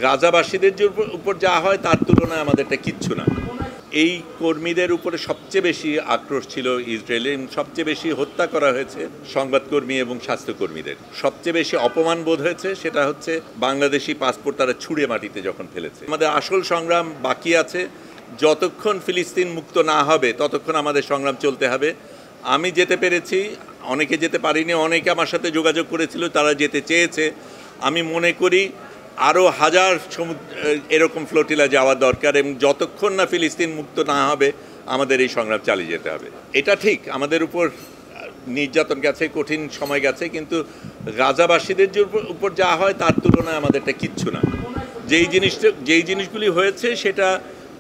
গাজাবাসীদের উপর যা হয় তার তুলনায় আমাদেরটা কিচ্ছু না। এই কর্মীদের উপরে সবচেয়ে বেশি আক্রোশ ছিল ইসরায়েলে, সবচেয়ে বেশি হত্যা করা হয়েছে সংবাদকর্মী এবং স্বাস্থ্যকর্মীদের। সবচেয়ে বেশি অপমান বোধ হয়েছে সেটা হচ্ছে বাংলাদেশি পাসপোর্ট তারা ছুঁড়ে মাটিতে যখন ফেলেছে। আমাদের আসল সংগ্রাম বাকি আছে, যতক্ষণ ফিলিস্তিন মুক্ত না হবে ততক্ষণ আমাদের সংগ্রাম চলতে হবে। আমি যেতে পেরেছি, অনেকে যেতে পারিনি, অনেকে আমার সাথে যোগাযোগ করেছিল, তারা যেতে চেয়েছে। আমি মনে করি আরও হাজার এরকম ফ্লোটিলা যাওয়া দরকার, এবং যতক্ষণ না ফিলিস্তিন মুক্ত না হবে আমাদের এই সংগ্রাম চালিয়ে যেতে হবে। এটা ঠিক, আমাদের উপর নির্যাতন গেছে, কঠিন সময় গেছে, কিন্তু গাজাবাসীদের উপর যা হয় তার তুলনায় আমাদেরটা কিচ্ছু না। যেই জিনিসগুলি হয়েছে সেটা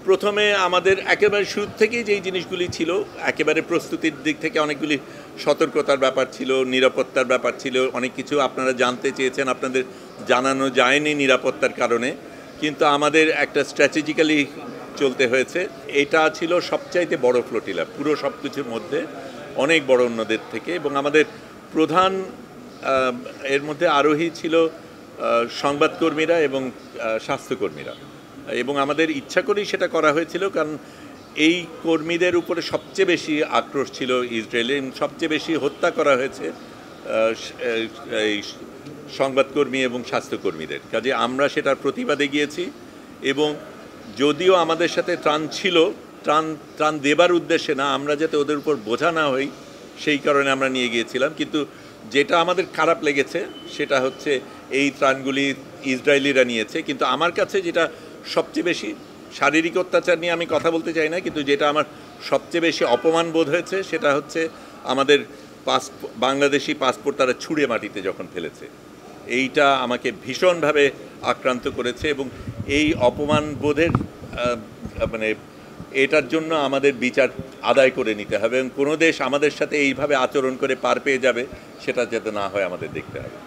প্রথমে আমাদের একেবারে শুরু থেকেই যেই জিনিসগুলি ছিল, একেবারে প্রস্তুতির দিক থেকে অনেকগুলি সতর্কতার ব্যাপার ছিল, নিরাপত্তার ব্যাপার ছিল, অনেক কিছু আপনারা জানতে চেয়েছেন, আপনাদের জানানো যায়নি নিরাপত্তার কারণে, কিন্তু আমাদের একটা স্ট্র্যাটেজিক্যালি চলতে হয়েছে। এটা ছিল সবচাইতে বড় ফ্লোটিলা পুরো সব কিছুর মধ্যে, অনেক বড় অন্যদের থেকে। এবং আমাদের প্রধান এর মধ্যে আরোহী ছিল সংবাদকর্মীরা এবং স্বাস্থ্যকর্মীরা, এবং আমাদের ইচ্ছা করেই সেটা করা হয়েছিল, কারণ এই কর্মীদের উপরে সবচেয়ে বেশি আক্রোশ ছিল ইসরায়েলে, সবচেয়ে বেশি হত্যা করা হয়েছে এই সংবাদকর্মী এবং স্বাস্থ্যকর্মীদের। কাজে আমরা সেটার প্রতিবাদে গিয়েছি, এবং যদিও আমাদের সাথে ত্রাণ ছিল, ত্রাণ দেবার উদ্দেশ্যে না, আমরা যাতে ওদের উপর বোঝা না হই সেই কারণে আমরা নিয়ে গিয়েছিলাম। কিন্তু যেটা আমাদের খারাপ লেগেছে সেটা হচ্ছে এই ত্রাণগুলি ইসরায়েলিরা নিয়েছে, কিন্তু আমার কাছে যেটা সবচেয়ে বেশি, শারীরিক অত্যাচার নিয়ে আমি কথা বলতে চাই না, কিন্তু যেটা আমার সবচেয়ে বেশি অপমান বোধ হয়েছে সেটা হচ্ছে আমাদের বাংলাদেশি পাসপোর্ট তারা ছুঁড়ে মাটিতে যখন ফেলেছে। এইটা আমাকে ভীষণভাবে আক্রান্ত করেছে, এবং এই অপমান বোধের এটার জন্য আমাদের বিচার আদায় করে নিতে হবে, এবং কোনো দেশ আমাদের সাথে এইভাবে আচরণ করে পার পেয়ে যাবে সেটা যাতে না হয় আমাদের দেখতে হবে।